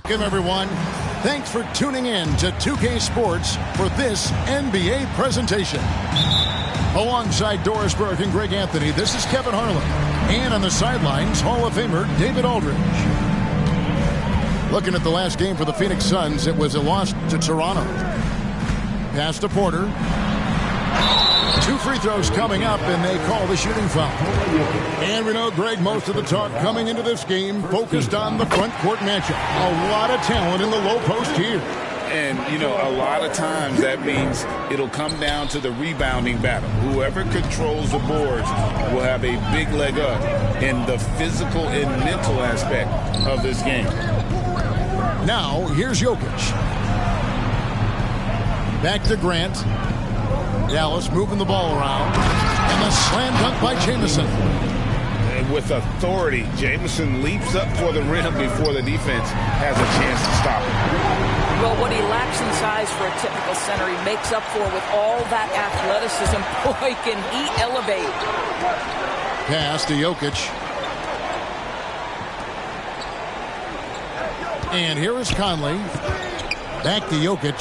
Welcome, everyone. Thanks for tuning in to 2K Sports for this NBA presentation. Alongside Doris Burke and Greg Anthony, this is Kevin Harlan. And on the sidelines, Hall of Famer David Aldridge. Looking at the last game for the Phoenix Suns, it was a loss to Toronto. Pass to Porter. 2 free throws coming up, and they call the shooting foul. And we know, Greg, most of the talk coming into this game focused on the front court matchup. A lot of talent in the low post here. And, you know, a lot of times that means it'll come down to the rebounding battle. Whoever controls the boards will have a big leg up in the physical and mental aspect of this game. Now, here's Jokic. Back to Grant. Dallas moving the ball around. And the slam dunk by Jamison. And with authority, Jamison leaps up for the rim before the defense has a chance to stop him. Well, what he lacks in size for a typical center, he makes up for with all that athleticism. Boy, can he elevate. Pass to Jokic. And here is Conley. Back to Jokic.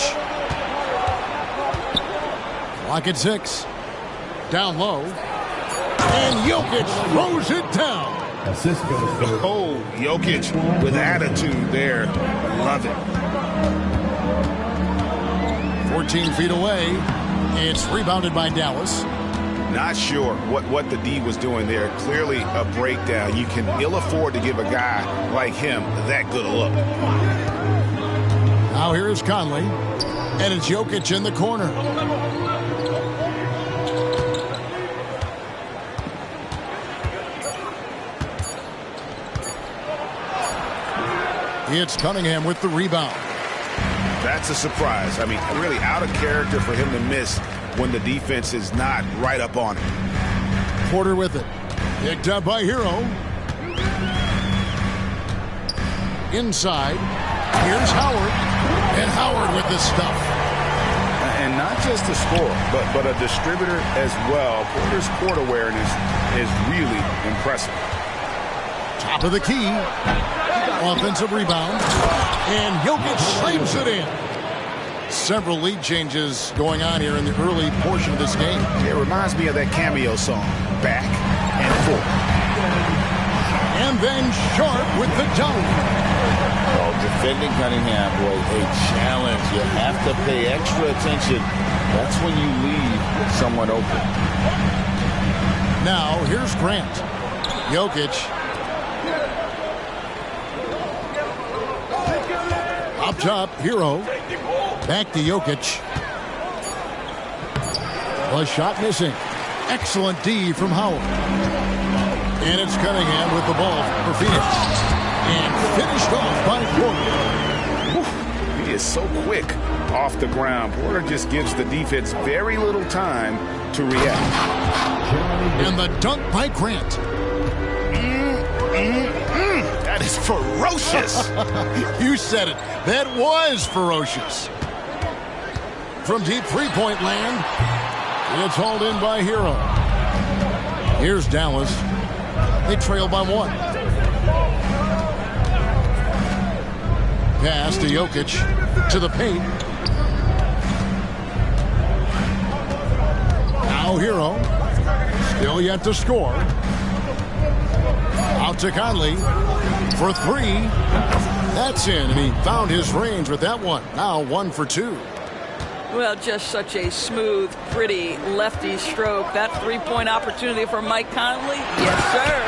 Clock at 6. Down low. And Jokic throws it down. Oh, Jokic with attitude there. Love it. 14 feet away. It's rebounded by Dallas. Not sure what the D was doing there. Clearly a breakdown. You can ill afford to give a guy like him that good a look. Now here is Conley. And it's Jokic in the corner. It's Cunningham with the rebound. That's a surprise. I mean, really out of character for him to miss when the defense is not right up on him. Porter with it. Picked up by Hero. Inside. Here's Howard. And Howard with the stuff. And not just a scorer, but a distributor as well. Porter's court awareness is really impressive. Top of the key. Offensive rebound. And Jokic slams it in. Several lead changes going on here in the early portion of this game. It reminds me of that cameo song, Back and Forth. And then Sharp with the dunk. Oh, defending Cunningham was a challenge. You have to pay extra attention. That's when you leave someone open. Now, here's Grant. Jokic. Up top, Hero. Back to Jokic. A shot missing. Excellent D from Howard. And it's Cunningham with the ball for Phoenix. And finished off by Porter. He is so quick off the ground. Porter just gives the defense very little time to react. And the dunk by Grant. That is ferocious. You said it. That was ferocious. From deep three-point land, it's hauled in by Hero. Here's Dallas. They trail by 1. Pass to Jokic to the paint. Now Hero. Still yet to score. Out to Conley for 3. That's in, and he found his range with that one. Now 1 for 2. Well, just such a smooth, pretty lefty stroke. That three-point opportunity for Mike Conley. Yes, sir.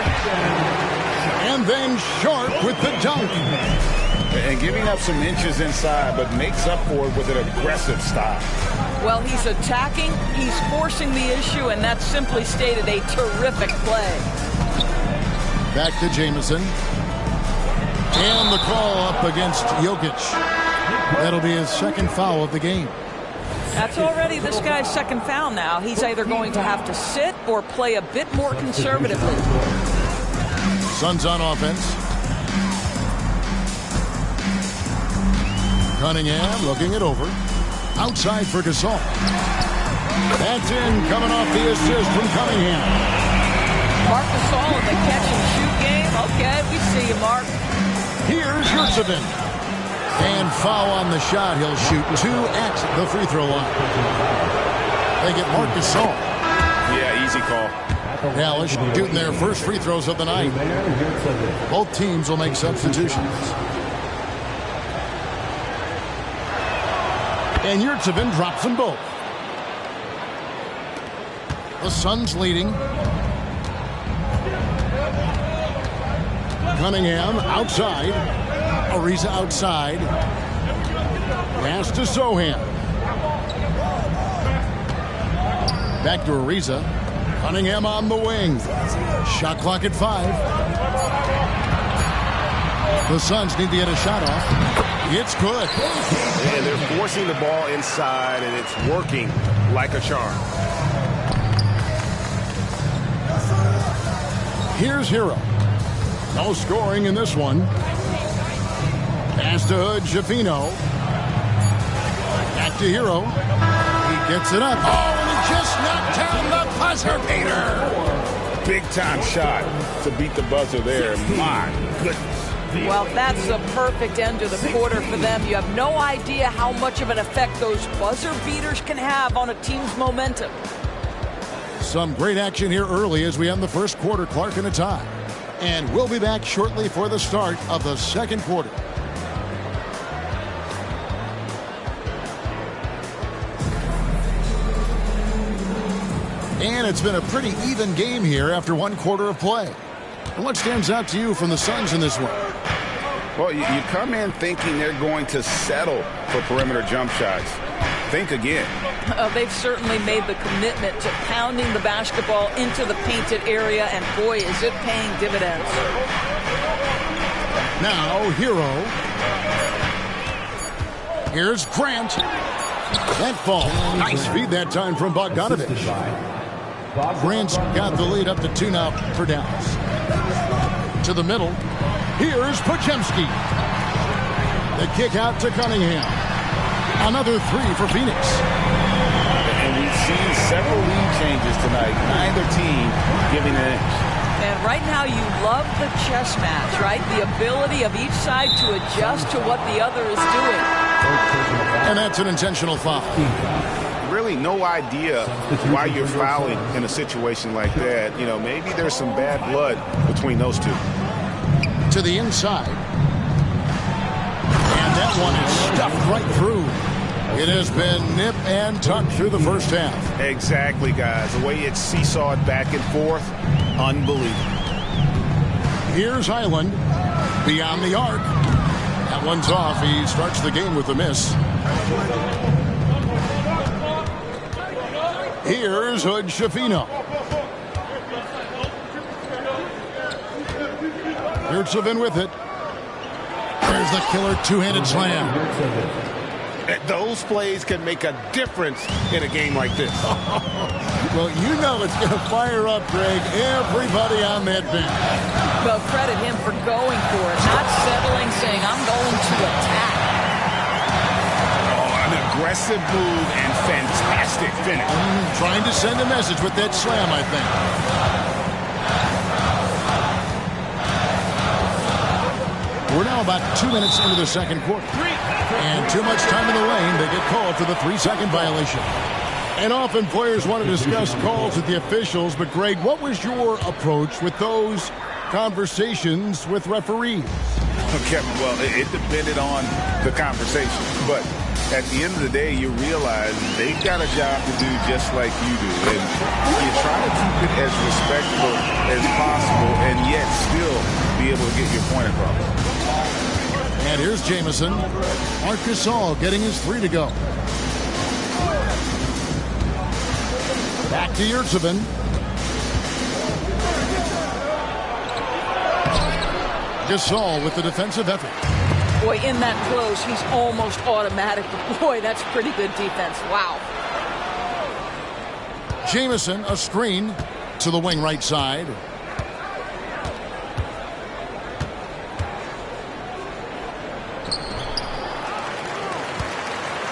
And then Sharp with the dunk. And giving up some inches inside, but makes up for it with an aggressive style. Well, he's attacking, he's forcing the issue, and that's simply stated a terrific play. Back to Jamison. And the call up against Jokic. That'll be his second foul of the game. That's already this guy's second foul now. He's either going to have to sit or play a bit more conservatively. Suns on offense. Cunningham looking it over. Outside for Gasol. That's in, coming off the assist from Cunningham. Marc Gasol in the catch-and-shoot game. Okay, we see you, Mark. Here's Yurtseven. And foul on the shot. He'll shoot 2 at the free throw line. They get Marc Gasol. Yeah, easy call. Dallas shooting their first free throws of the night. Both teams will make substitutions. And Yurtseven drops them both. The Suns leading. Cunningham outside. Ariza outside. Pass to Sohan. Back to Ariza. Cunningham on the wing. Shot clock at 5. The Suns need to get a shot off. It's good. And they're forcing the ball inside, and it's working like a charm. Here's Hero. No scoring in this one. Pass to Hood Schifino. Back to Hero. He gets it up. Oh, and he just knocked down the buzzer beater. Big time shot to beat the buzzer there. My goodness. Well, that's a perfect end to the quarter for them. You have no idea how much of an effect those buzzer beaters can have on a team's momentum. Some great action here early as we end the first quarter. Clark in a tie. And we'll be back shortly for the start of the second quarter. And it's been a pretty even game here after one quarter of play. And what stands out to you from the Suns in this one? Well, you come in thinking they're going to settle for perimeter jump shots. Think again. They've certainly made the commitment to pounding the basketball into the painted area, and boy, is it paying dividends. Now, Hero. Here's Grant. That fall. Nice feed that time from Bogdanovich. Grant's got the lead up to 2 now for Dallas. To the middle. Here's Podziemski. The kick out to Cunningham. Another 3 for Phoenix. And we've seen several lead changes tonight. Neither team giving an inch. And right now you love the chess match, right? The ability of each side to adjust to what the other is doing. And that's an intentional foul. Really no idea why you're fouling in a situation like that. You know, maybe there's some bad blood between those two. To the inside. And that one is stuffed right through. It has been nip and tuck through the first half. Exactly, guys. The way it's seesawed back and forth, unbelievable. Here's Highland beyond the arc. That one's off. He starts the game with a miss. Here's Hood Schifino. Yurtseven with it. There's the killer two-handed slam. Those plays can make a difference in a game like this. Well, you know it's going to fire up, Greg, everybody on that bench. Well, credit him for going for it, not settling, saying, I'm going to attack. Oh, an aggressive move and fantastic finish. Trying to send a message with that slam, I think. We're now about 2 minutes into the second quarter. And too much time in the lane, they get called for the 3-second violation. And often players want to discuss calls with the officials, but Greg, what was your approach with those conversations with referees? Okay, well, it depended on the conversation. But at the end of the day, you realize they've got a job to do just like you do. And you try to keep it as respectful as possible and yet still be able to get your point across. And here's Jamison. Marc Gasol getting his 3 to go. Back to Yurtseven. Gasol with the defensive effort. Boy, in that close, he's almost automatic. Boy, that's pretty good defense. Wow. Jamison, a screen to the wing right side.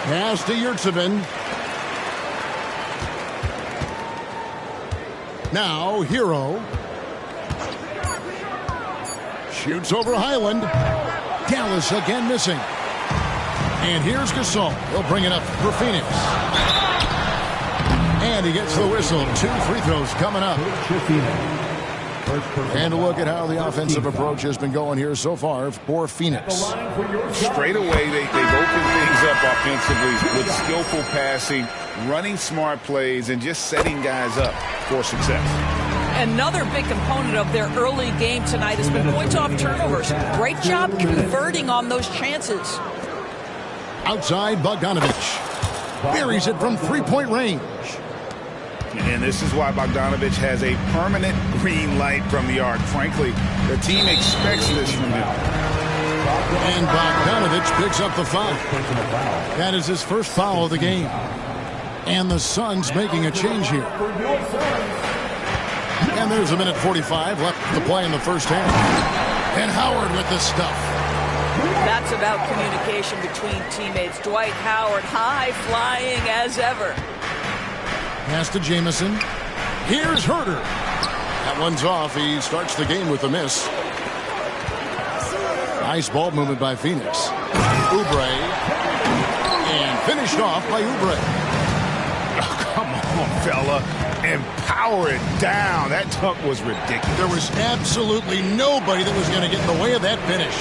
Pass to Yurtseven. Now, Hero. Shoots over Highland. Dallas again missing. And here's Gasol. He'll bring it up for Phoenix. And he gets the whistle. 2 free throws coming up. And a look at how the offensive approach has been going here so far for Phoenix. Straight away, they've opened things up offensively with skillful passing, running smart plays, and just setting guys up for success. Another big component of their early game tonight has been points off turnovers. Great job converting on those chances. Outside, Bogdanovich buries it from three-point range. And this is why Bogdanovich has a permanent green light from the arc. Frankly, the team expects this from him. And Bogdanovich picks up the foul. That is his first foul of the game. And the Suns making a change here. And there's a minute 45 left to play in the first half. And Howard with the stuff. That's about communication between teammates. Dwight Howard high flying as ever. Pass to Jamison. Here's Herter. That one's off. He starts the game with a miss. Nice ball movement by Phoenix. Oubre. And finished off by Oubre. Oh, come on, fella. And power it down. That dunk was ridiculous. There was absolutely nobody that was going to get in the way of that finish.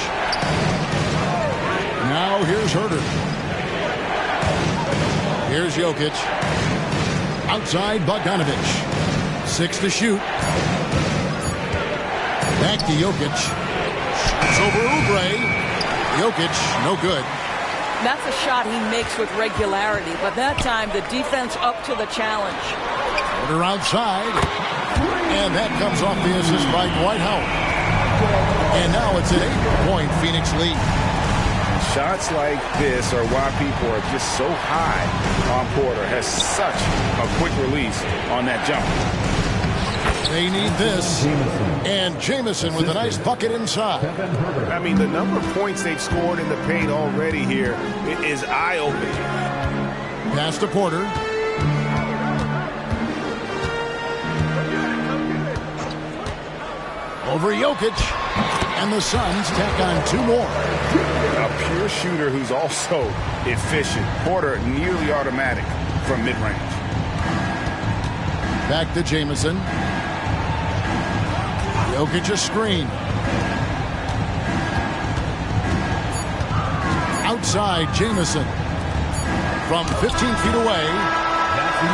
Now here's Herter. Here's Jokic. Outside, Bogdanovich. 6 to shoot. Back to Jokic. It's over Oubre. Jokic, no good. That's a shot he makes with regularity, but that time the defense up to the challenge. Herter outside. And that comes off the assist by Dwight Howard. And now it's an 8-point Phoenix lead. Shots like this are why people are just so high on Porter. Has such a quick release on that jump. They need this. And Jamison with a nice bucket inside. I mean, the number of points they've scored in the paint already here is eye-opening. Pass to Porter. Over Jokic. And the Suns tack on 2 more. A pure shooter who's also efficient. Porter nearly automatic from mid-range. Back to Jamison. Jokic a screen. Outside, Jamison. From 15 feet away.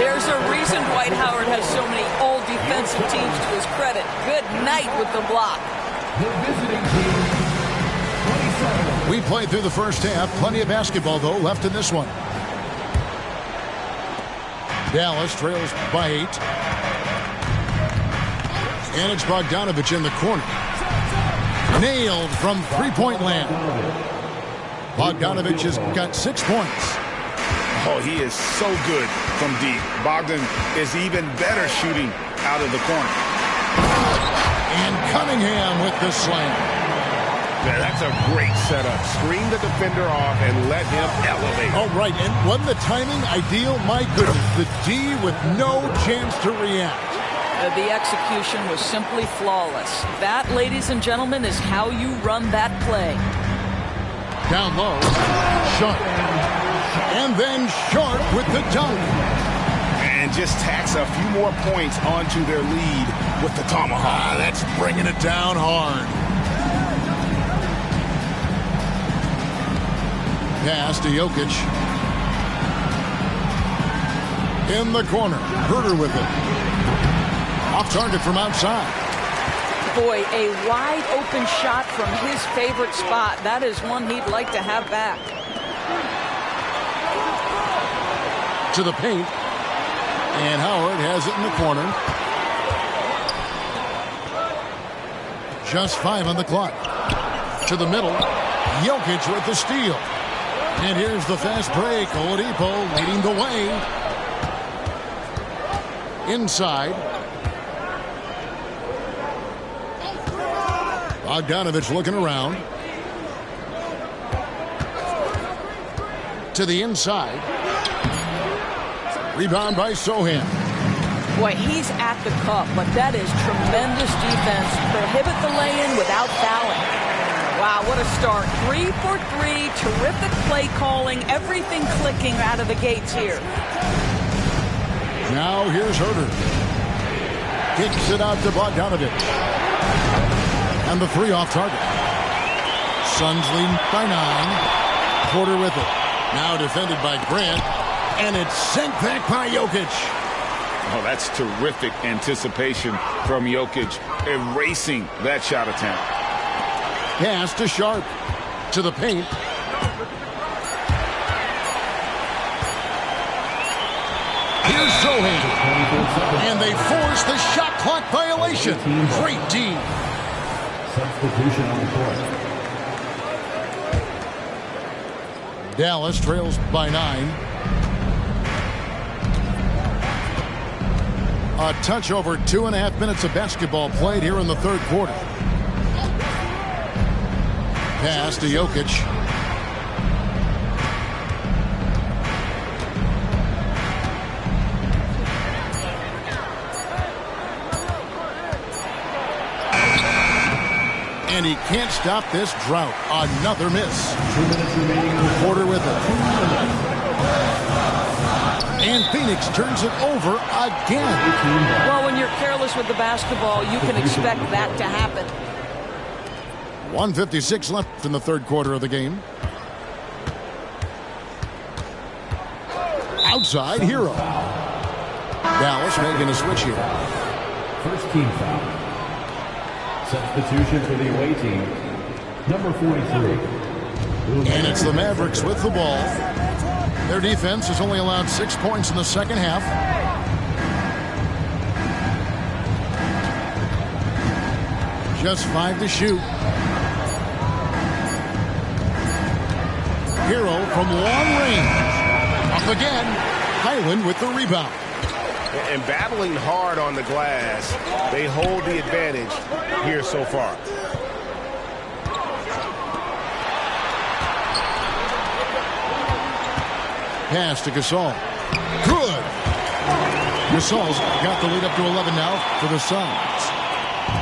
There's a reason Dwight Howard has so many all-defensive teams to his credit. Good night with the block. We played through the first half. Plenty of basketball, though, left in this one. Dallas trails by 8. And it's Bogdanovich in the corner. Nailed from three-point land. Bogdanovich has got 6 points. Oh, he is so good from deep. Bogdan is even better shooting out of the corner. And Cunningham with the slam. Yeah, that's a great setup. Screen the defender off and let him elevate. Oh, right. And wasn't the timing ideal? My goodness. The D with no chance to react. The execution was simply flawless. That, ladies and gentlemen, is how you run that play. Down low. Sharp. And then Sharp with the dunk. And just tacks a few more points onto their lead with the tomahawk. That's bringing it down hard. Pass to Jokic. In the corner. Herter with it. Off target from outside. Boy, a wide open shot from his favorite spot. That is one he'd like to have back. To the paint. And Howard has it in the corner. Just 5 on the clock. To the middle. Jokic with the steal. And here's the fast break. Oladipo leading the way. Inside. Bogdanovich looking around. To the inside. Rebound by Sohan. Boy, he's at the cup, but that is tremendous defense. Prohibit the lay-in without fouling. Wow, what a start. 3 for 3, terrific play calling, everything clicking out of the gates here. Now here's Herder. Kicks it out to Bogdanovich. And the 3 off target. Suns lead by 9. Porter with it. Now defended by Grant. And it's sent back by Jokic. Oh, that's terrific anticipation from Jokic, erasing that shot attempt. Pass to Sharp. To the paint. Here's Sohan. And they force the shot clock violation. Great D. Substitution on the court. Dallas trails by 9. A touch over 2.5 minutes of basketball played here in the third quarter. Pass to Jokic. And he can't stop this drought. Another miss. 2 minutes remaining. Porter with it. And Phoenix turns it over again. Well, when you're careless with the basketball, you can expect that to happen. 1:56 left in the third quarter of the game. Outside, Hero. Dallas making a switch here. First team foul. Substitution for the away team. Number 43. And it's the Mavericks with the ball. Their defense has only allowed 6 points in the second half. Just 5 to shoot. Hero from long range. Up again. Highland with the rebound. And battling hard on the glass, they hold the advantage here so far. Pass to Gasol. Good. Gasol's got the lead up to 11 now for the Suns.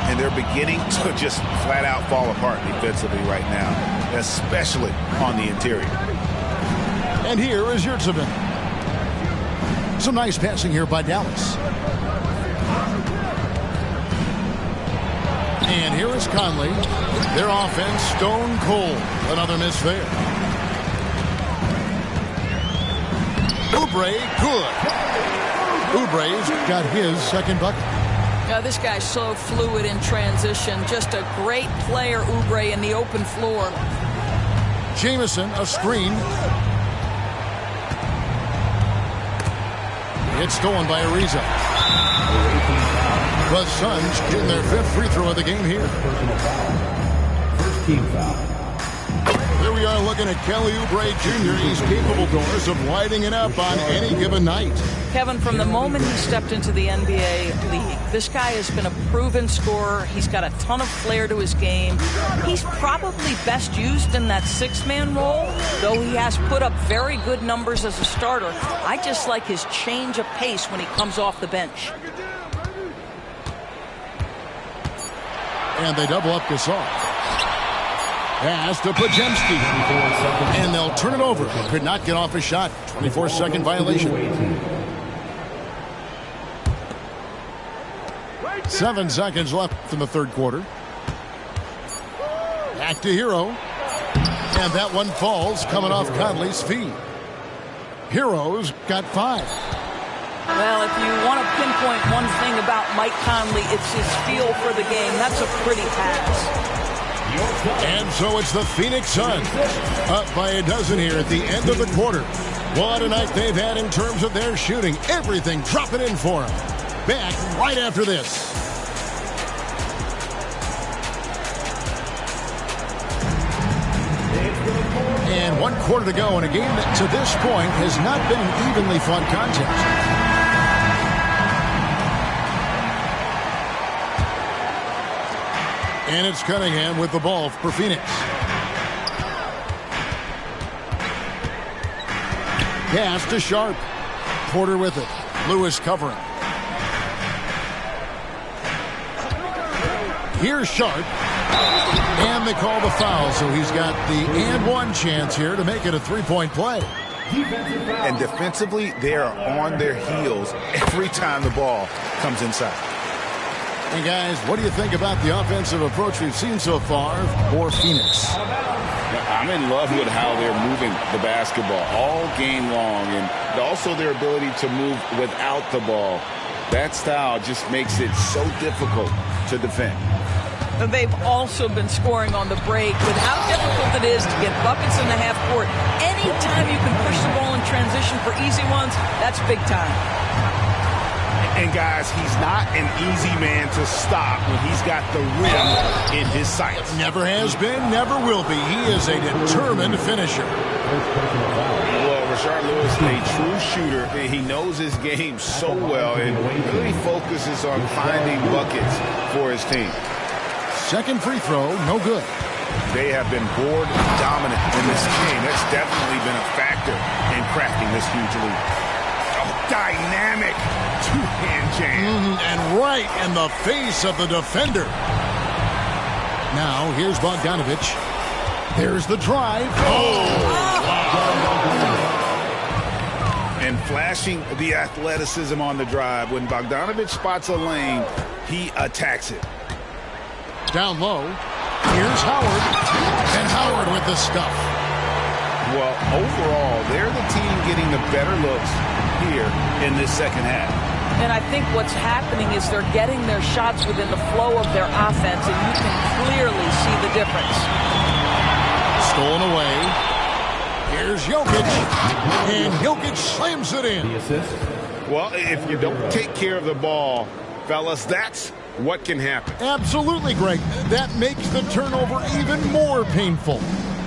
And they're beginning to just flat out fall apart defensively right now, especially on the interior. And here is Yurtseven. Some nice passing here by Dallas. And here is Conley. Their offense stone cold. Another miss there. Oubre, good. Oubre's got his second bucket. Now, this guy's so fluid in transition. Just a great player, Oubre, in the open floor. Jamison, a screen. It's stolen by Ariza. The Suns getting their 5th free throw of the game here. First team foul. Here we are looking at Kelly Oubre Jr. He's capable, Doris, of lighting it up on any given night. Kevin, from the moment he stepped into the NBA league, this guy has been a proven scorer. He's got a ton of flair to his game. He's probably best used in that 6-man role, though he has put up very good numbers as a starter. I just like his change of pace when he comes off the bench. And they double up Gasol. Pass to Podziemski. And they'll turn it over. Could not get off a shot. 24-second violation. 7 seconds left in the third quarter. Back to Hero. And that one falls coming off Conley's feet. Hero's got 5. Well, if you want to pinpoint one thing about Mike Conley, it's his feel for the game. That's a pretty pass. And so it's the Phoenix Suns up by a dozen here at the end of the quarter. What a night they've had in terms of their shooting. Everything dropping in for them. Back right after this. And 1 quarter to go in a game that to this point has not been an evenly fought contest. And it's Cunningham with the ball for Phoenix. Pass to Sharp. Porter with it. Lewis covering. Here's Sharp. And they call the foul, so he's got the and one chance here to make it a three-point play. And defensively, they are on their heels every time the ball comes inside. And guys, what do you think about the offensive approach we've seen so far for Phoenix? I'm in love with how they're moving the basketball all game long, and also their ability to move without the ball. That style just makes it so difficult to defend. They've also been scoring on the break with how difficult it is to get buckets in the half court. Anytime you can push the ball in transition for easy ones, that's big time. And guys, he's not an easy man to stop when he's got the rim in his sights. Never has been, never will be. He is a determined finisher. Well, Rashard Lewis, a true shooter. He knows his game so well and really focuses on finding buckets for his team. Second free throw, no good. They have been board dominant in this game. That's definitely been a factor in cracking this huge lead. A dynamic two-hand jam. And right in the face of the defender. Now, here's Bogdanovich. There's the drive. And flashing the athleticism on the drive. When Bogdanovich spots a lane, he attacks it. Down low. Here's Howard. And Howard with the stuff. Well, overall, they're the team getting the better looks here in this second half. And I think what's happening is they're getting their shots within the flow of their offense, and you can clearly see the difference. Stolen away. Here's Jokic. And Jokic slams it in. The assist. Well, if you don't take care of the ball, fellas, that's what can happen. Absolutely, Greg. That makes the turnover even more painful.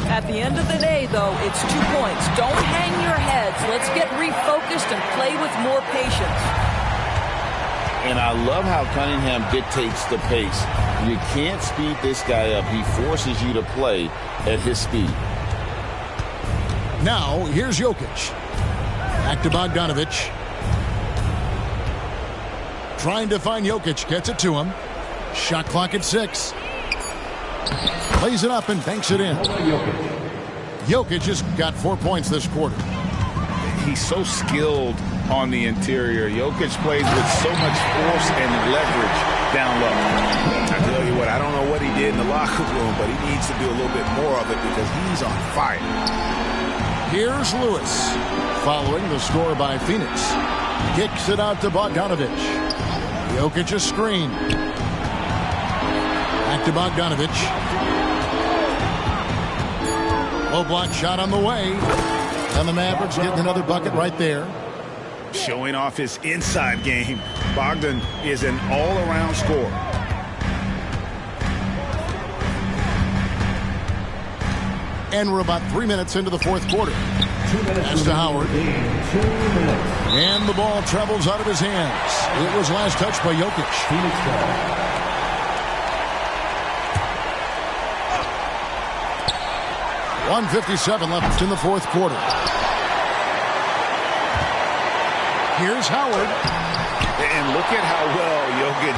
At the end of the day, though, it's 2 points. Don't hang your heads. Let's get refocused and play with more patience. And I love how Cunningham dictates the pace. You can't speed this guy up. He forces you to play at his speed. Now, here's Jokic. Back to Bogdanovich. Trying to find Jokic. Gets it to him. Shot clock at 6. Plays it up and banks it in. Jokic just got 4 points this quarter. He's so skilled on the interior. Jokic plays with so much force and leverage down low. I tell you what, I don't know what he did in the locker room, but he needs to do a little bit more of it because he's on fire. Here's Lewis. Following the score by Phoenix. Kicks it out to Bogdanovich. Jokic a screen. Back to Bogdanovich. Low block shot on the way. And the Mavericks getting another bucket right there. Showing off his inside game. Bogdan is an all-around scorer. And we're about 3 minutes into the fourth quarter. Pass to Howard. And the ball travels out of his hands. It was last touched by Jokic. Phoenix ball. 1:57 left in the fourth quarter. Here's Howard. And look at how well Jokic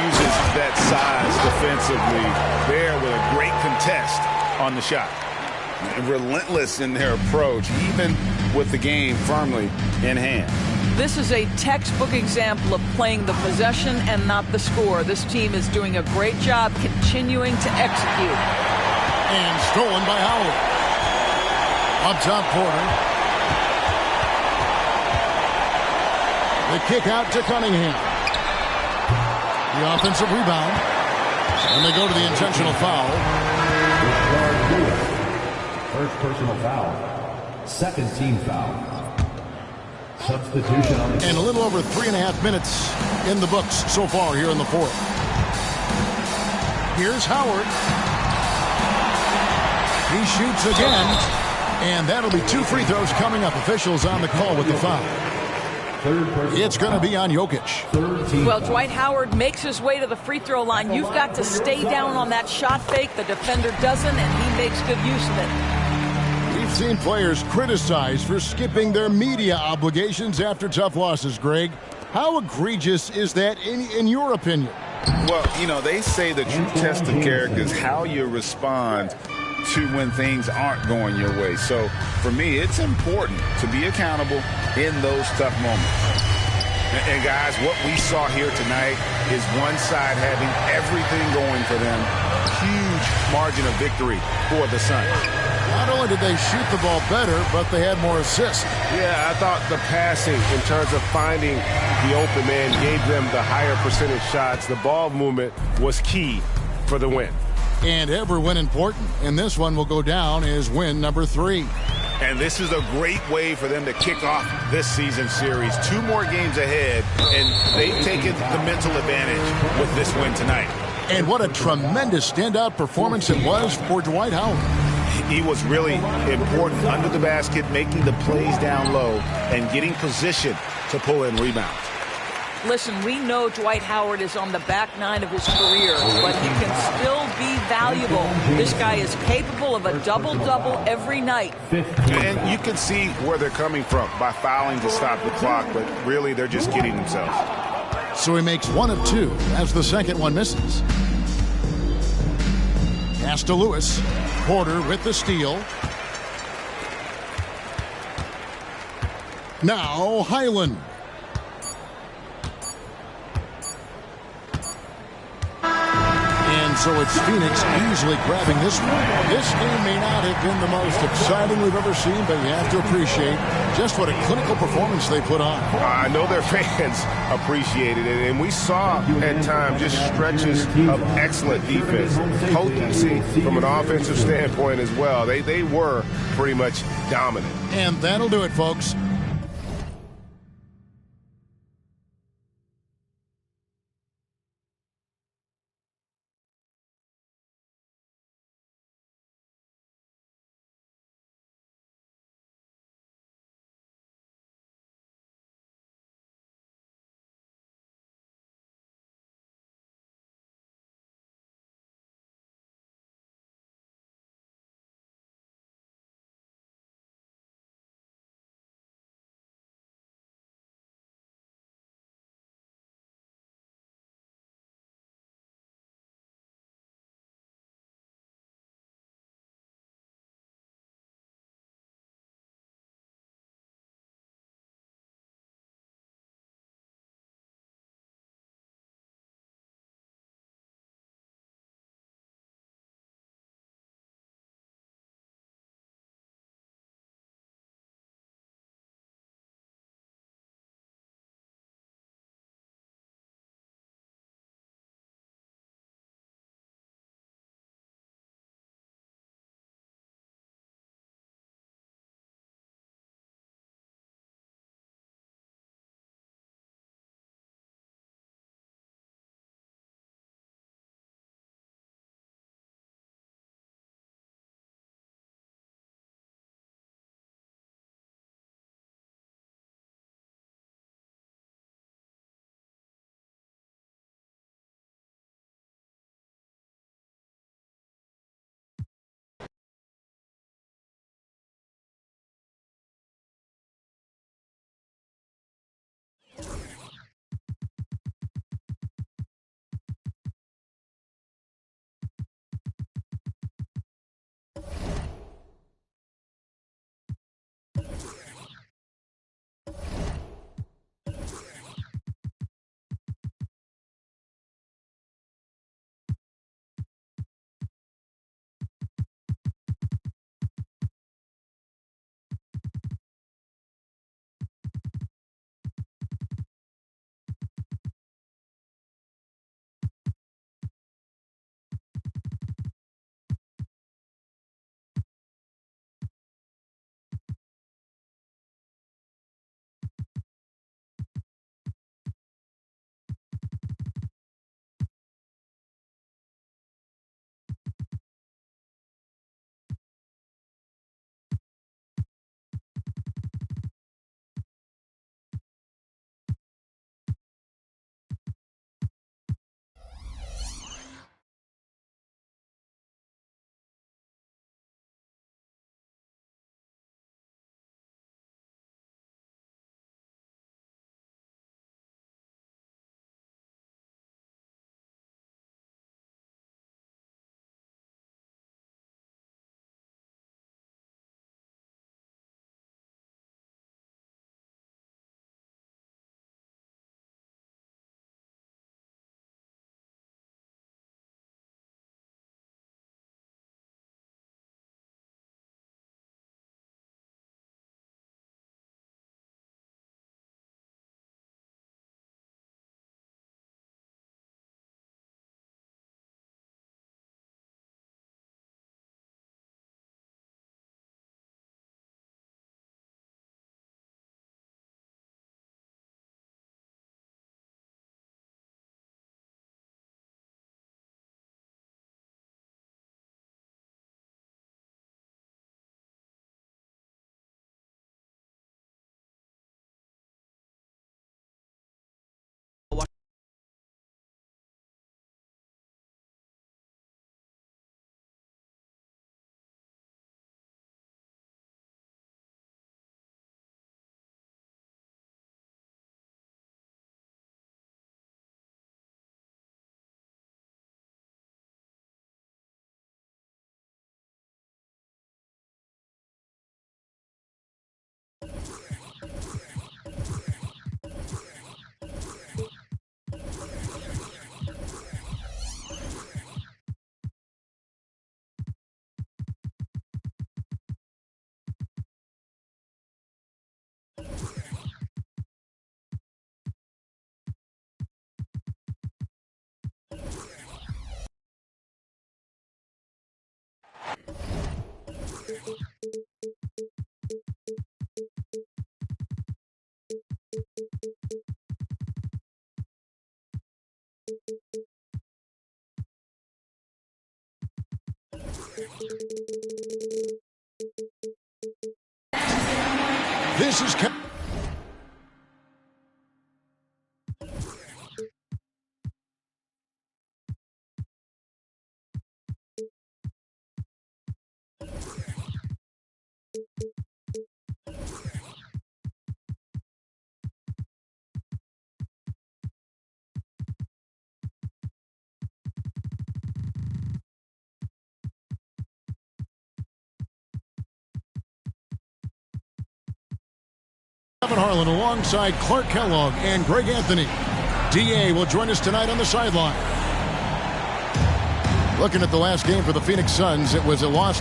uses that size defensively there with a great contest on the shot. Relentless in their approach, even with the game firmly in hand. This is a textbook example of playing the possession and not the score. This team is doing a great job continuing to execute. And stolen by Howard. Up top corner. The kick out to Cunningham. The offensive rebound. And they go to the intentional foul. First personal foul. Second team foul. Substitution on the... And a little over 3.5 minutes in the books so far here in the fourth. Here's Howard. He shoots again. And that'll be 2 free throws coming up. Officials on the call with the foul. It's going to be on Jokic. Well, Dwight Howard makes his way to the free throw line. You've got to stay down on that shot fake. The defender doesn't, and he makes good use of it. We've seen players criticized for skipping their media obligations after tough losses, Greg. How egregious is that in your opinion? Well, you know, they say the true test of character is how you respond to when things aren't going your way. So for me, it's important to be accountable in those tough moments. And guys, what we saw here tonight is one side having everything going for them. Huge margin of victory for the Suns. Not only did they shoot the ball better, but they had more assists. Yeah, I thought the passing in terms of finding the open man gave them the higher percentage shots. The ball movement was key for the win. And every win important. And this one will go down as win number 3. And this is a great way for them to kick off this season series. 2 more games ahead, and they've taken the mental advantage with this win tonight. And what a tremendous standout performance it was for Dwight Howard. He was really important under the basket, making the plays down low and getting position to pull in rebounds. Listen, we know Dwight Howard is on the back 9 of his career, but he can still be valuable. This guy is capable of a double-double every night. And you can see where they're coming from by fouling to stop the clock, but really they're just kidding themselves. So he makes 1 of 2 as the second one misses. Pass to Lewis. Porter with the steal. Now Highland. And so it's Phoenix easily grabbing this one. This game may not have been the most exciting we've ever seen, but you have to appreciate just what a clinical performance they put on. I know their fans appreciated it, and we saw at times just stretches of excellent defense, potency from an offensive standpoint as well. They were pretty much dominant. And that'll do it, folks. Kevin Harlan alongside Clark Kellogg and Greg Anthony. D.A. will join us tonight on the sideline. Looking at the last game for the Phoenix Suns, it was a loss.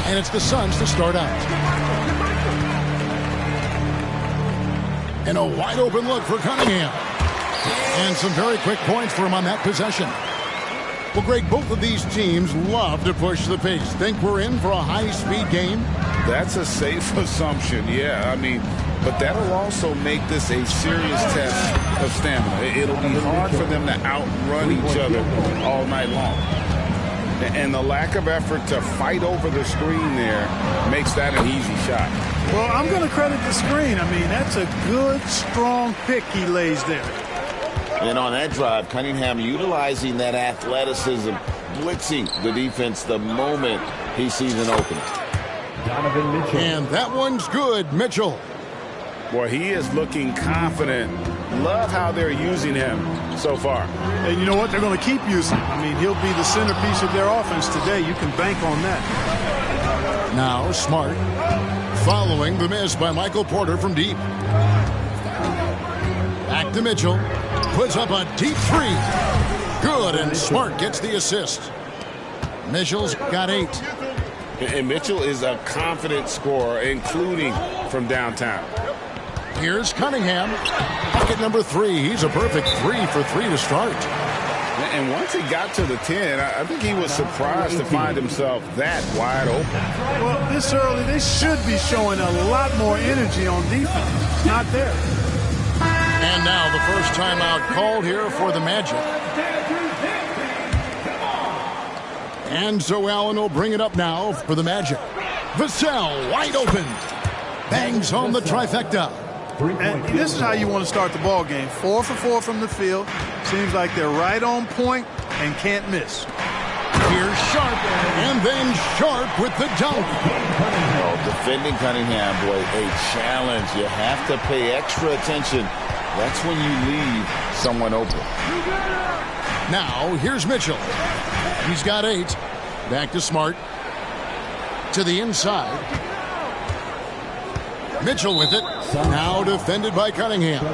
And it's the Suns to start out. And a wide open look for Cunningham. And some very quick points for him on that possession. Well, Greg, both of these teams love to push the pace. Think we're in for a high-speed game? That's a safe assumption, yeah. I mean, but that'll also make this a serious test of stamina. It'll be hard for them to outrun each other all night long. And the lack of effort to fight over the screen there makes that an easy shot. Well, I'm going to credit the screen. I mean, that's a good, strong pick he lays there. And on that drive, Cunningham utilizing that athleticism, blitzing the defense the moment he sees an opening. Donovan Mitchell. And that one's good, Mitchell. Boy, he is looking confident. Love how they're using him so far. And you know what? They're going to keep using him. I mean, he'll be the centerpiece of their offense today. You can bank on that. Now Smart following the miss by Michael Porter from deep. Back to Mitchell. Puts up a deep three. Good, and Smart gets the assist. Mitchell's got 8. And Mitchell is a confident scorer, including from downtown. Here's Cunningham. Bucket number 3. He's a perfect 3 for 3 to start. And once he got to the 10, I think he was surprised to find himself that wide open. Well, this early, they should be showing a lot more energy on defense. It's not there. And now the first timeout called here for the Magic. And so Allen will bring it up now for the Magic. Vassell wide open. Bangs home the trifecta. And this is how you want to start the ball game. 4 for 4 from the field. Seems like they're right on point and can't miss. Here's Sharp, and then Sharp with the dunk. Oh, defending Cunningham, boy, a challenge. You have to pay extra attention. That's when you leave someone open. Now, here's Mitchell. He's got 8. Back to Smart. To the inside. Mitchell with it. Now defended by Cunningham.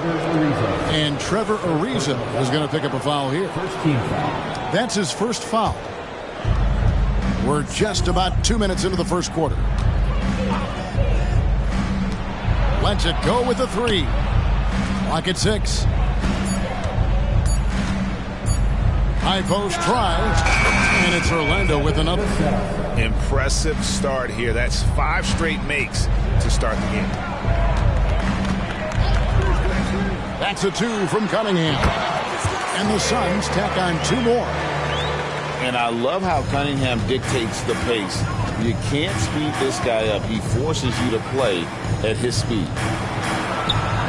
And Trevor Ariza is going to pick up a foul here. That's his first foul. We're just about 2 minutes into the first quarter. Lets it go with a 3. Clock at 6. High post try. And it's Orlando with another. Impressive start here. That's 5 straight makes to start the game. That's a 2 from Cunningham. And the Suns tack on 2 more. And I love how Cunningham dictates the pace. You can't speed this guy up. He forces you to play at his speed.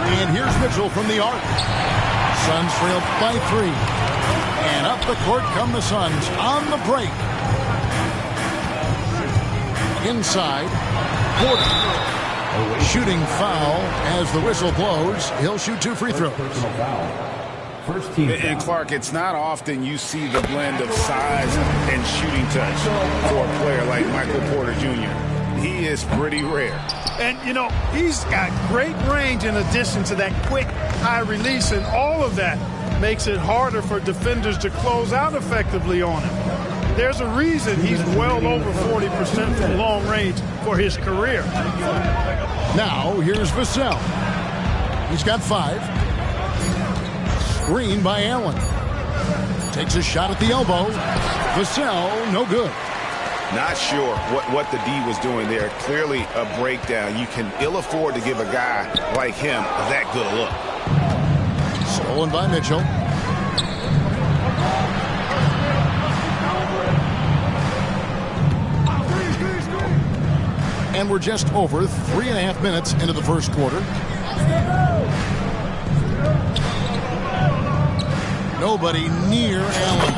And here's Mitchell from the arc. Suns trail by 3. And up the court come the Suns on the break. Inside, Porter. Shooting foul as the whistle blows. He'll shoot 2 free throws. First team. And Clark, it's not often you see the blend of size and shooting touch for a player like Michael Porter Jr. He is pretty rare. And, you know, he's got great range in addition to that quick high release, and all of that makes it harder for defenders to close out effectively on him. There's a reason he's well over 40% from long range for his career. Now, here's Vassell. He's got 5. Screen by Allen. Takes a shot at the elbow. Vassell, no good. Not sure what the D was doing there. Clearly a breakdown. You can ill afford to give a guy like him that good a look. Stolen by Mitchell. And we're just over 3.5 minutes into the first quarter. Nobody near Allen.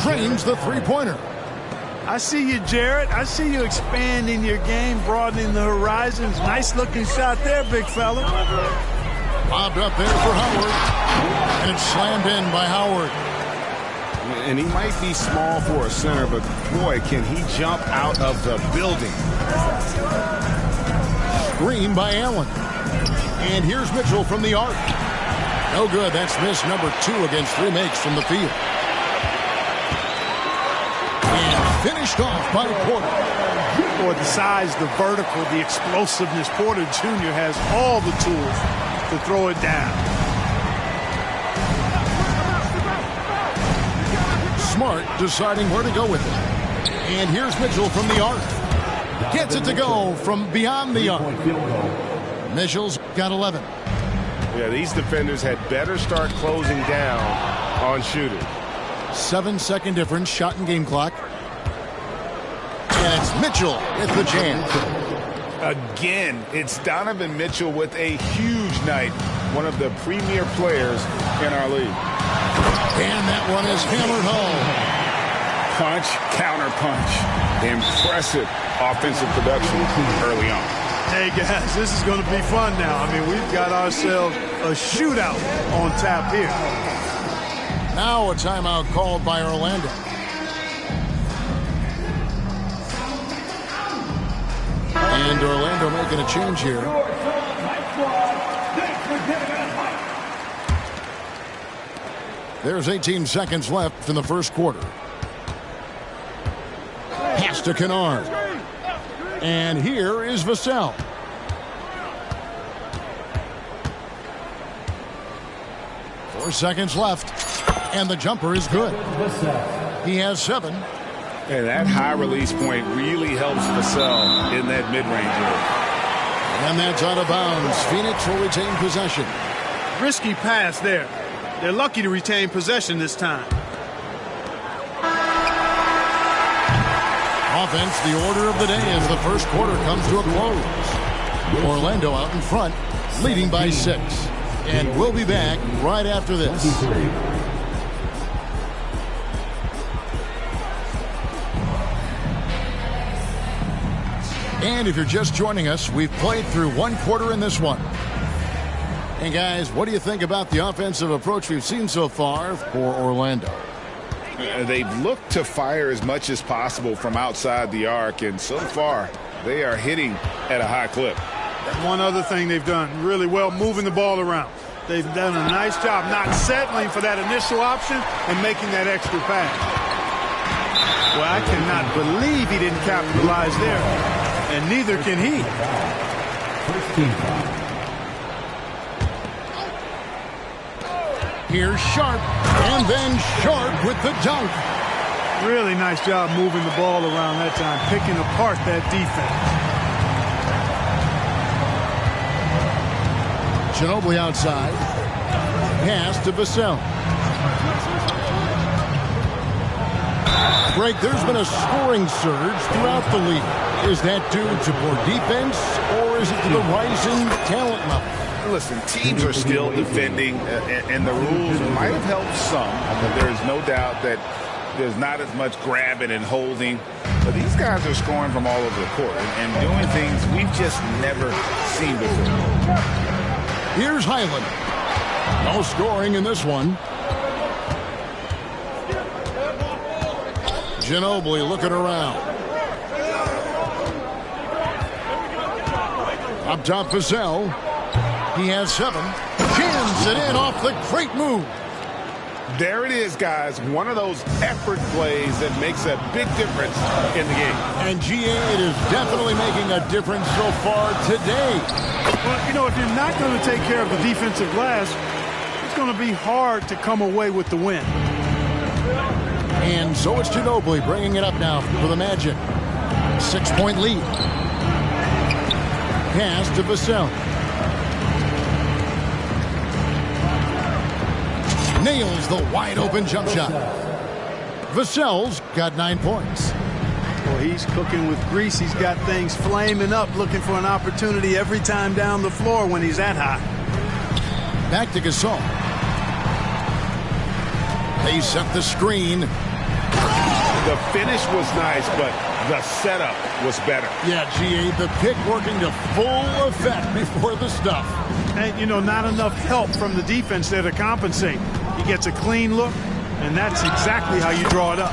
Drains the three-pointer. I see you, Jared. I see you expanding your game, broadening the horizons. Nice-looking shot there, big fella. Lobbed up there for Howard. And it's slammed in by Howard. And he might be small for a center, but boy, can he jump out of the building. Screen by Allen. And here's Mitchell from the arc. No good. That's miss number 2 against 3 makes from the field. And finished off by Porter. Boy, the size, the vertical, the explosiveness. Porter Jr. has all the tools to throw it down. Smart deciding where to go with it. And here's Mitchell from the arc. Gets it to go from beyond the arc. Mitchell's got 11. Yeah, these defenders had better start closing down on shooting. 7-second difference, shot and game clock. And it's Mitchell with the jam. Again, it's Donovan Mitchell with a huge night. One of the premier players in our league. And that one is hammered home. Punch, counter punch. Impressive offensive production early on. Hey, guys, this is going to be fun now. I mean, we've got ourselves a shootout on tap here. Now a timeout called by Orlando. And Orlando making a change here. There's 18 seconds left in the first quarter. Pass to Kennard. And here is Vassell. Four seconds left. And the jumper is good. He has 7. And that high release point really helps Vassell in that mid-range area. And that's out of bounds. Phoenix will retain possession. Risky pass there. They're lucky to retain possession this time. Offense, the order of the day as the first quarter comes to a close. Orlando out in front, leading by 6. And we'll be back right after this. And if you're just joining us, we've played through 1 quarter in this one. And guys, what do you think about the offensive approach we've seen so far for Orlando? They've looked to fire as much as possible from outside the arc, and so far they are hitting at a high clip. One other thing they've done really well, moving the ball around. They've done a nice job not settling for that initial option and making that extra pass. Well, I cannot believe he didn't capitalize there, and neither can he. Here's Sharp, and then Sharp with the dunk. Really nice job moving the ball around that time, picking apart that defense. Ginobili outside. Pass to Vassell. Greg, there's been a scoring surge throughout the league. Is that due to poor defense, or is it to the rising talent level? Listen, teams are still defending, and the rules might have helped some. There's no doubt that there's not as much grabbing and holding. But these guys are scoring from all over the court and doing things we've just never seen before. Here's Highland. No scoring in this one. Ginobili looking around. Up top, Vassell. He has 7. Jams it in off the great move. There it is, guys. One of those effort plays that makes a big difference in the game. And GA, it is definitely making a difference so far today. Well, you know, if you're not going to take care of the defensive glass, it's going to be hard to come away with the win. And so it's Ginobili bringing it up now for the Magic. 6-point lead. Pass to Vassell. Nails the wide-open jump shot. Vassell's got 9 points. Well, he's cooking with grease. He's got things flaming up, looking for an opportunity every time down the floor when he's that high. Back to Gasol. They set the screen. The finish was nice, but the setup was better. Yeah, GA, the pick working to full effect before the stuff. And, you know, not enough help from the defense there to compensate. He gets a clean look, and that's exactly how you draw it up.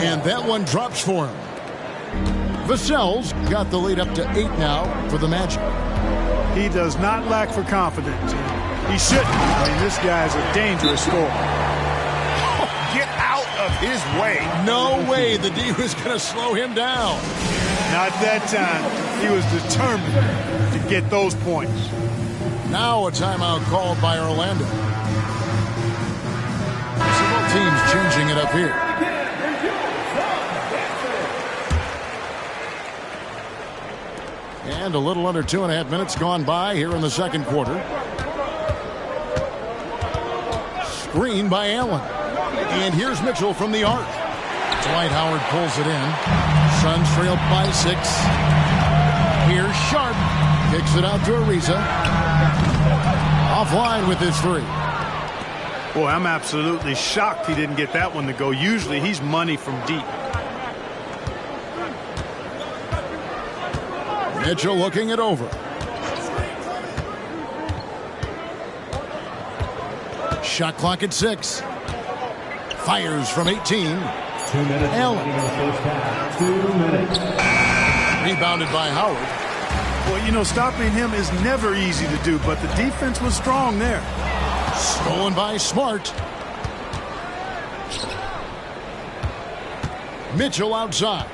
And that one drops for him. Vassell's got the lead up to 8 now for the Magic. He does not lack for confidence. He shouldn't. I mean, this guy's a dangerous scorer. Get out of his way. No way the D was going to slow him down. Not that time. He was determined to get those points. Now a timeout called by Orlando. Both teams changing it up here. And a little under 2.5 minutes gone by here in the second quarter. Screen by Allen. And here's Mitchell from the arc. Dwight Howard pulls it in. Suns trail by 6. Here's Sharp. Kicks it out to Ariza. Offline with his 3. Boy, I'm absolutely shocked he didn't get that one to go. Usually he's money from deep. Mitchell looking it over. Shot clock at 6. Fires from 18. 2 minutes. Allen. 2 minutes. Rebounded by Howard. Well, you know, stopping him is never easy to do, but the defense was strong there. Stolen by Smart. Mitchell outside.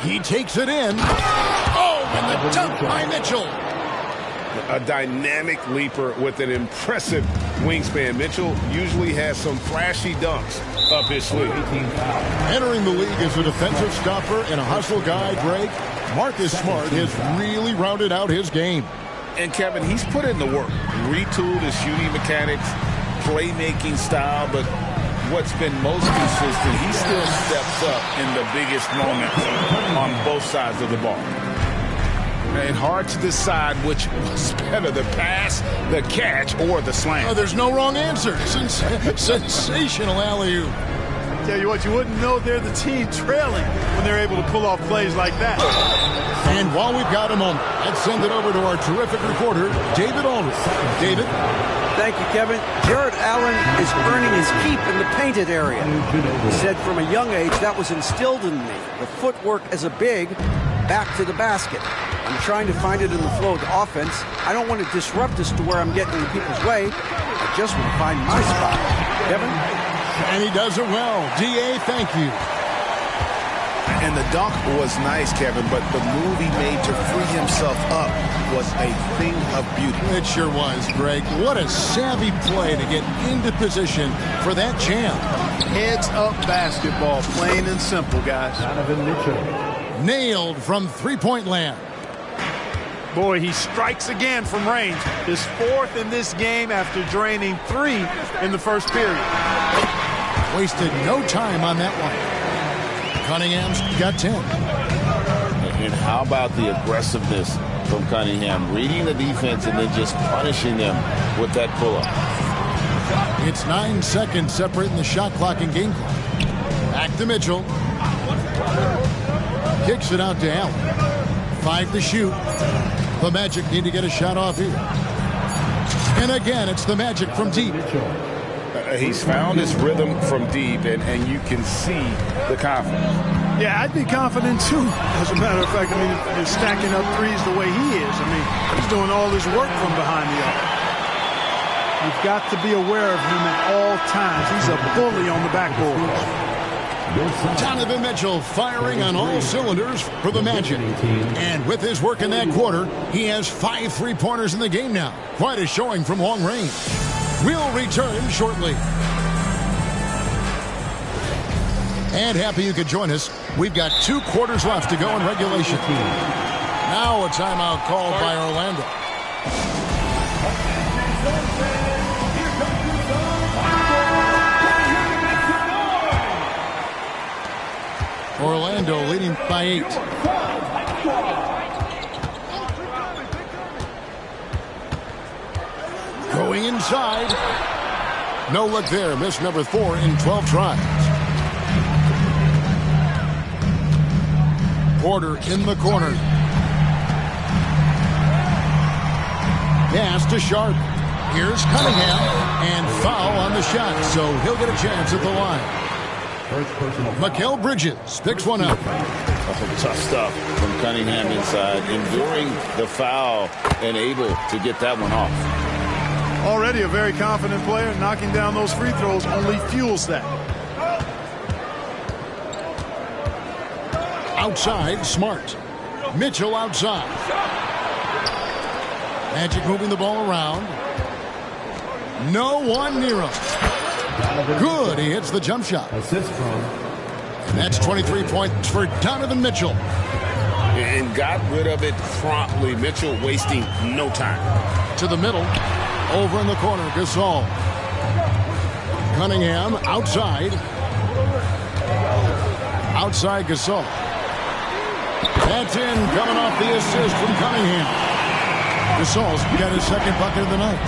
He takes it in. Oh, and the dunk by Mitchell. A dynamic leaper with an impressive wingspan. Mitchell usually has some flashy dunks up his sleeve. Entering the league as a defensive stopper and a hustle guy, Greg, Marcus Smart has really rounded out his game. And, Kevin, he's put in the work. Retooled his shooting mechanics, playmaking style, but what's been most consistent, he still steps up in the biggest moments on both sides of the ball. And hard to decide which was better, the pass, the catch, or the slam. Oh, there's no wrong answer. Sensational alley-oop. Tell you what, you wouldn't know they're the team trailing when they're able to pull off plays like that. And while we've got a moment, let's send it over to our terrific reporter, David Aldridge. David? Thank you, Kevin. Jared Allen is earning his keep in the painted area. He said from a young age that was instilled in me. The footwork as a big, back to the basket. I'm trying to find it in the flow of the offense. I don't want to disrupt this to where I'm getting in people's way. I just want to find my spot. Kevin? And he does it well. D.A., thank you. And the dunk was nice, Kevin, but the move he made to free himself up was a thing of beauty. It sure was, Greg. What a savvy play to get into position for that jam. Heads up basketball, plain and simple, guys. Donovan Mitchell. Nailed from three-point land. Boy, he strikes again from range. His 4th in this game after draining 3 in the first period. Wasted no time on that one. Cunningham's got 10. And how about the aggressiveness from Cunningham? Reading the defense and then just punishing them with that pull-up. It's 9 seconds separating the shot clock and game clock. Back to Mitchell. Kicks it out to Allen. 5 to shoot. The Magic need to get a shot off here. And again, it's the Magic from deep. He's found his rhythm from deep, and you can see the confidence. Yeah, I'd be confident, too. As a matter of fact, I mean, you're stacking up threes the way he is. I mean, he's doing all his work from behind the arc. You've got to be aware of him at all times. He's a bully on the backboard. Donovan Mitchell firing on all cylinders for the Magic. And with his work in that quarter, he has 5 3-pointers in the game now. Quite a showing from long range. We'll return shortly. And happy you could join us. We've got 2 quarters left to go in regulation. Now a timeout called by Orlando. Orlando leading by 8. Going inside. No look there. Miss number 4 in 12 tries. Porter in the corner. Pass to Sharp. Here's Cunningham. And foul on the shot, so he'll get a chance at the line. Mikal Bridges picks one up. Tough stuff from Cunningham inside, enduring the foul and able to get that one off. Already a very confident player. Knocking down those free throws only fuels that. Outside, Smart. Mitchell outside. Magic moving the ball around. No one near him. Good. He hits the jump shot. Assist from. And that's 23 points for Donovan Mitchell. And got rid of it promptly. Mitchell wasting no time. To the middle. Over in the corner, Gasol. Cunningham outside. Outside Gasol. That's in, coming off the assist from Cunningham. Gasol's got his second bucket of the night.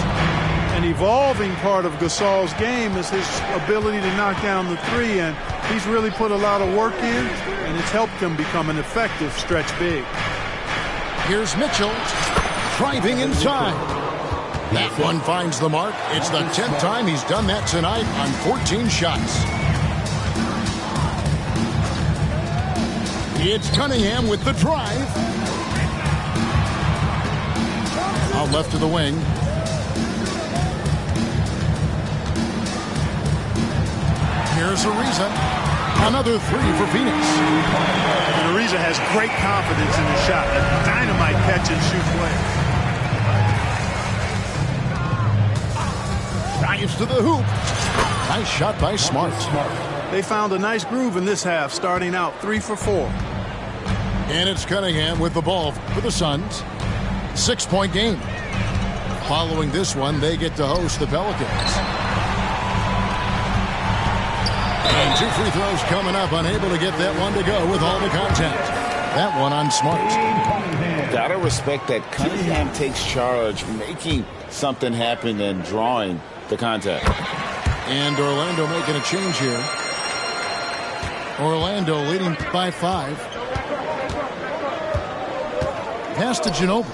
An evolving part of Gasol's game is his ability to knock down the three, and he's really put a lot of work in, and it's helped him become an effective stretch big. Here's Mitchell driving inside. That one finds the mark. It's the 10th time he's done that tonight on 14 shots. It's Cunningham with the drive. Out left to the wing. Here's Ariza. Another three for Phoenix. And Ariza has great confidence in his shot. A dynamite catch and shoot player. Drives to the hoop. Nice shot by Smart. They found a nice groove in this half, starting out 3 for 4. And it's Cunningham with the ball for the Suns. 6-point game. Following this one, they get to host the Pelicans. And 2 free throws coming up. Unable to get that one to go with all the contact. That one on Smart. Gotta respect that Cunningham takes charge, making something happen and drawing the contact. And Orlando making a change here. Orlando leading by 5. Pass to Ginobili.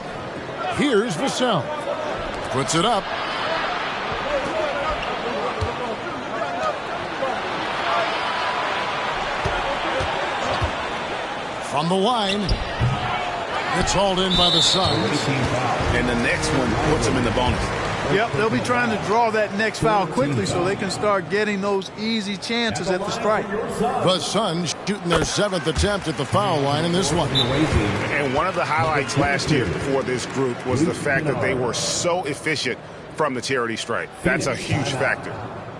Here's Vassell. Puts it up. From the line. It's hauled in by the Suns. And the next one puts him in the bonus. Yep, they'll be trying to draw that next foul quickly so they can start getting those easy chances at the strike. The Suns shooting their 7th attempt at the foul line in this one. And one of the highlights last year for this group was the fact that they were so efficient from the charity stripe. That's a huge factor.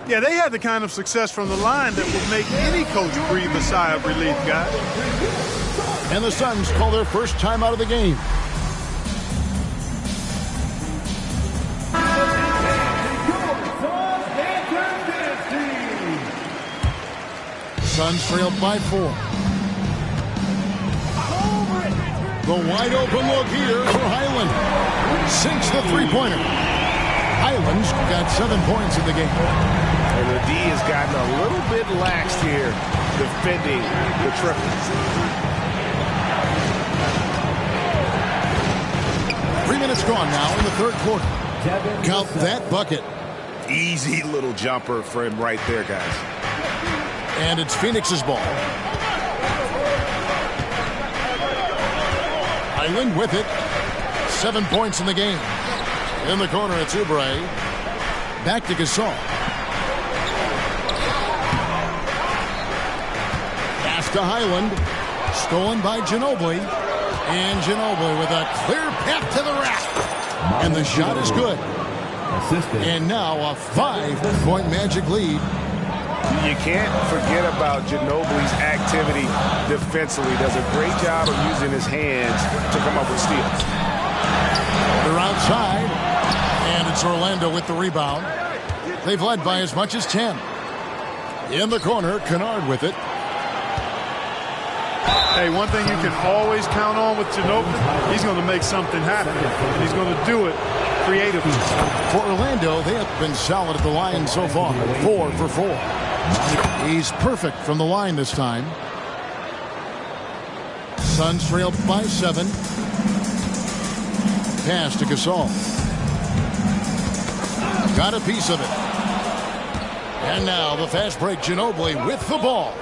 Yeah, they had the kind of success from the line that would make any coach breathe a sigh of relief, guys. And the Suns call their first time out of the game. Suns trailed by 4. The wide open look here for Highland. Sinks the three-pointer. Highland's got 7 points in the game. And the D has gotten a little bit lax here defending the triple. 3 minutes gone now in the third quarter. Count that bucket. Easy little jumper for him right there, guys. And it's Phoenix's ball. Highland with it. 7 points in the game. In the corner, it's Oubre. Back to Gasol. Pass to Highland. Stolen by Ginobili. And Ginobili with a clear path to the rack. And the shot is good. And now a 5-point Magic lead. You can't forget about Ginobili's activity defensively. Does a great job of using his hands to come up with steals. They're outside, and it's Orlando with the rebound. They've led by as much as 10. In the corner, Kennard with it. Hey, one thing you can always count on with Ginobili, he's going to make something happen. And he's going to do it creatively. For Orlando, they have been solid at the line so far. 4 for 4. He's perfect from the line this time. Suns trailed by 7. Pass to Gasol. Got a piece of it. And now the fast break Ginobili with the ball.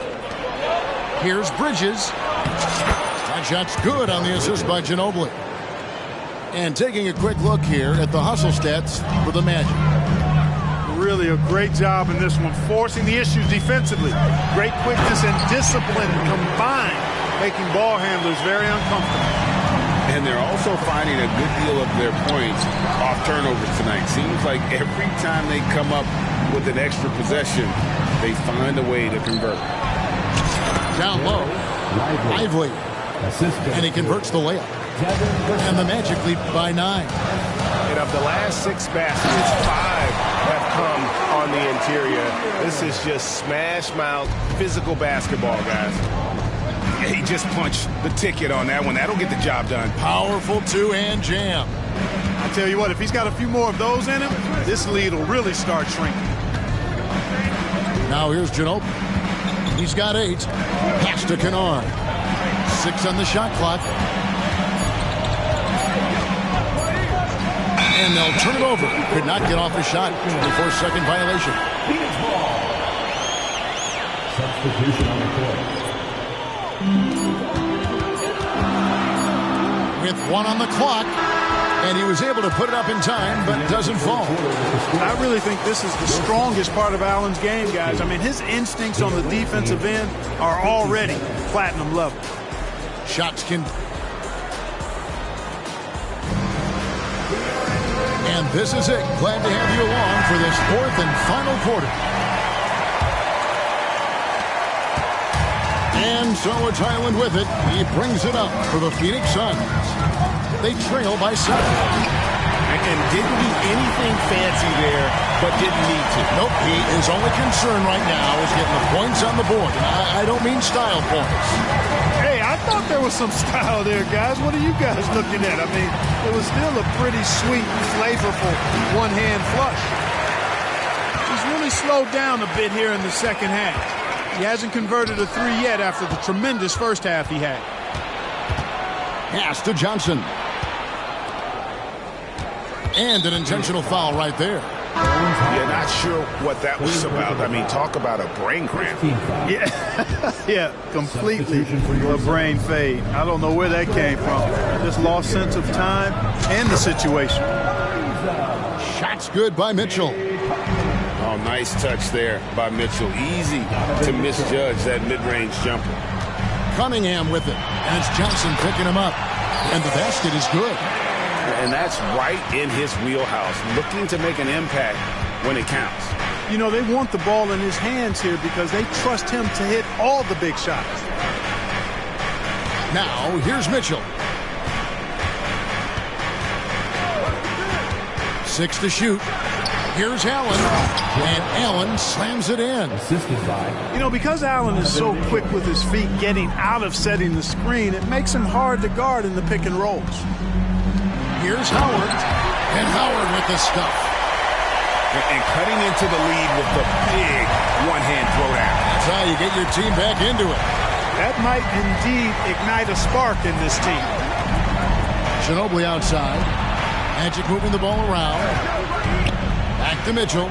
Here's Bridges. That shot's good on the assist by Ginobili. And taking a quick look here at the hustle stats for the Magic. Really a great job in this one, forcing the issues defensively. Great quickness and discipline combined, making ball handlers very uncomfortable. And they're also finding a good deal of their points off turnovers tonight. Seems like every time they come up with an extra possession, they find a way to convert. Down low, Lively. And he converts the layup. And the Magic lead by 9. And of the last 6 baskets, 5 have come on the interior. This is just smash mouth physical basketball, guys. He just punched the ticket on that one. That'll get the job done. Powerful two-hand jam. I tell you what, if he's got a few more of those in him, this lead will really start shrinking. Now here's Ginobili. He's got 8. Pass to Kennard. 6 on the shot clock. And they'll turn it over. Could not get off the shot before second violation. Substitution on the court. With 1 on the clock. And he was able to put it up in time, but doesn't fall. I really think this is the strongest part of Allen's game, guys. I mean, his instincts on the defensive end are already platinum level. Shots can... And this is it. Glad to have you along for this 4th and final quarter. And so it's Highland with it. He brings it up for the Phoenix Suns. They trail by 7. And didn't do anything fancy there, but didn't need to. Nope, his only concern right now is getting the points on the board. I don't mean style points. Hey, I thought there was some style there, guys. What are you guys looking at? I mean, it was still a pretty sweet, flavorful one-hand flush. He's really slowed down a bit here in the second half. He hasn't converted a 3 yet after the tremendous first half he had. Pass to Johnson. And an intentional foul right there. You're not sure what that was about. I mean, talk about a brain cramp. Yeah, completely a brain fade. I don't know where that came from. Just lost sense of time and the situation. Shots good by Mitchell. Oh, nice touch there by Mitchell. Easy to misjudge that mid-range jumper. Cunningham with it. And it's Johnson picking him up. And the basket is good. And that's right in his wheelhouse, looking to make an impact when it counts. You know, they want the ball in his hands here because they trust him to hit all the big shots. Now, here's Mitchell. 6 to shoot. Here's Allen. And Allen slams it in. You know, because Allen is so quick with his feet getting out of setting the screen, it makes him hard to guard in the pick and rolls. Here's Howard, and Howard with the stuff. And cutting into the lead with the big one-hand throwdown. That's how you get your team back into it. That might indeed ignite a spark in this team. Ginobili outside. Magic moving the ball around. Back to Mitchell.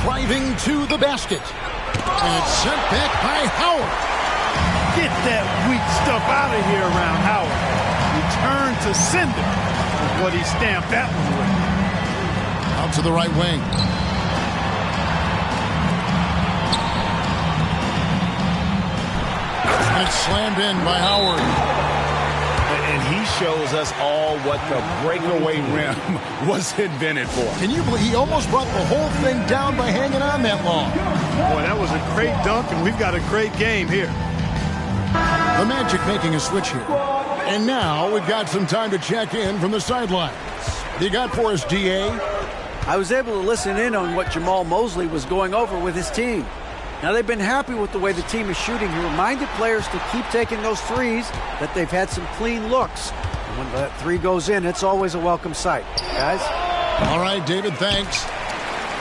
Driving to the basket. And it's sent back by Howard. Get that weak stuff out of here around Howard. Return to sender is what he stamped that one with. Out to the right wing. And it's slammed in by Howard. And he shows us all what the breakaway rim was invented for. Can you believe he almost brought the whole thing down by hanging on that long? Boy, that was a great dunk, and we've got a great game here. The Magic making a switch here. And now we've got some time to check in from the sidelines. You got for us, D.A.? I was able to listen in on what Jamal Mosley was going over with his team. Now, they've been happy with the way the team is shooting. He reminded players to keep taking those threes, that they've had some clean looks. And when that 3 goes in, it's always a welcome sight. Guys? All right, David, thanks.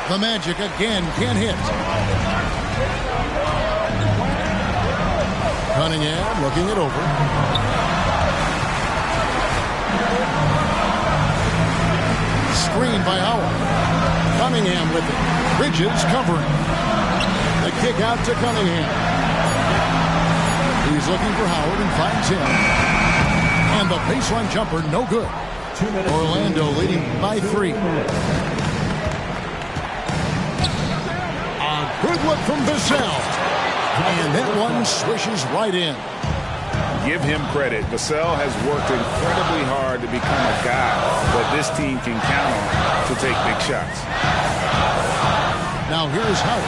The Magic again can't hit. Cunningham looking it over. screen by Howard. Cunningham with it. Bridges covering. The kick out to Cunningham. He's looking for Howard and finds him. And the baseline jumper, no good. Orlando leading by 3. A good look from Vassell. And that one swishes right in. Give him credit. Vassell has worked incredibly hard to become a guy that this team can count on to take big shots. Now here's Howard.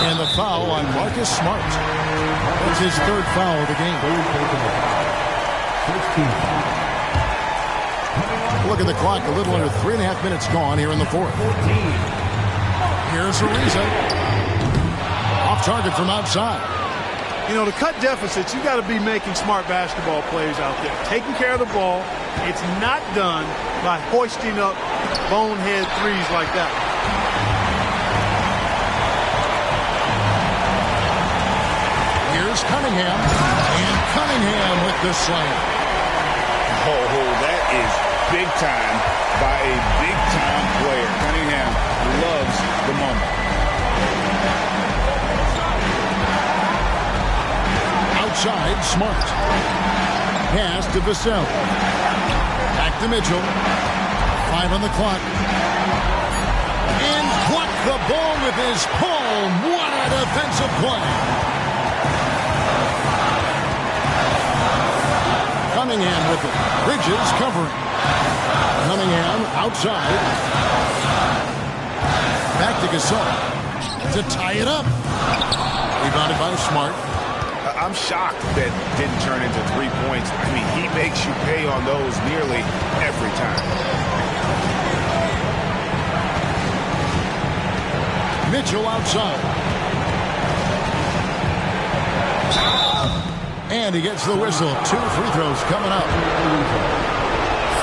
And the foul on Marcus Smart. That's his 3rd foul of the game. Look at the clock. A little under 3.5 minutes gone here in the 4th. Here's Ariza. Off target from outside. You know, to cut deficits, you got to be making smart basketball plays out there. Taking care of the ball. It's not done by hoisting up bonehead threes like that. Here's Cunningham. And Cunningham with the slam. Oh, that is big time by a big-time player. Cunningham loves the moment. Outside, Smart. Pass to Vassell. Back to Mitchell. 5 on the clock. And plucked the ball with his palm. What a defensive play. Cunningham with it. Bridges covering. Cunningham outside. Back to Gasol. To tie it up. Rebounded by Smart. I'm shocked that didn't turn into 3 points. I mean, he makes you pay on those nearly every time. Mitchell outside. And he gets the whistle. 2 free throws coming up.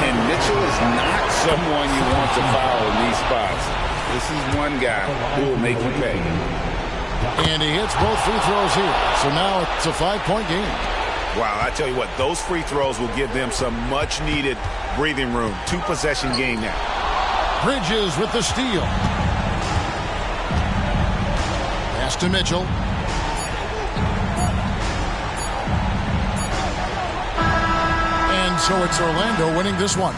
And Mitchell is not someone you want to foul in these spots. This is one guy who will make you pay. And he hits both free throws here. So now it's a 5-point game. Wow, I tell you what, those free throws will give them some much-needed breathing room. 2-possession game now. Bridges with the steal. Pass to Mitchell. And so it's Orlando winning this one.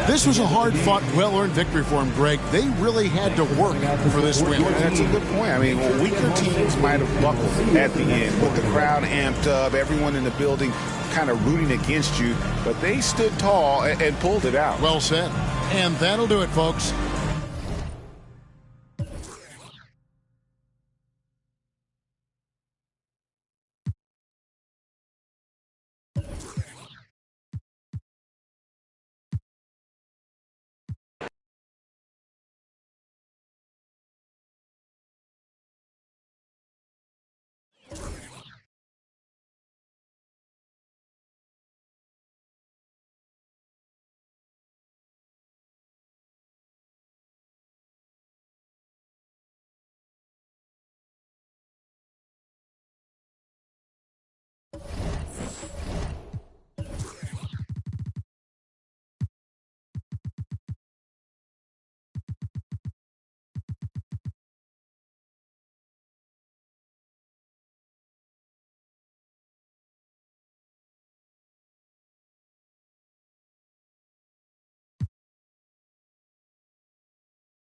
This was a hard-fought, well-earned victory for him, Greg. They really had to work for this win. That's a good point. I mean, weaker teams might have buckled at the end with the crowd amped up, everyone in the building kind of rooting against you, but they stood tall and pulled it out. Well said. And that'll do it, folks.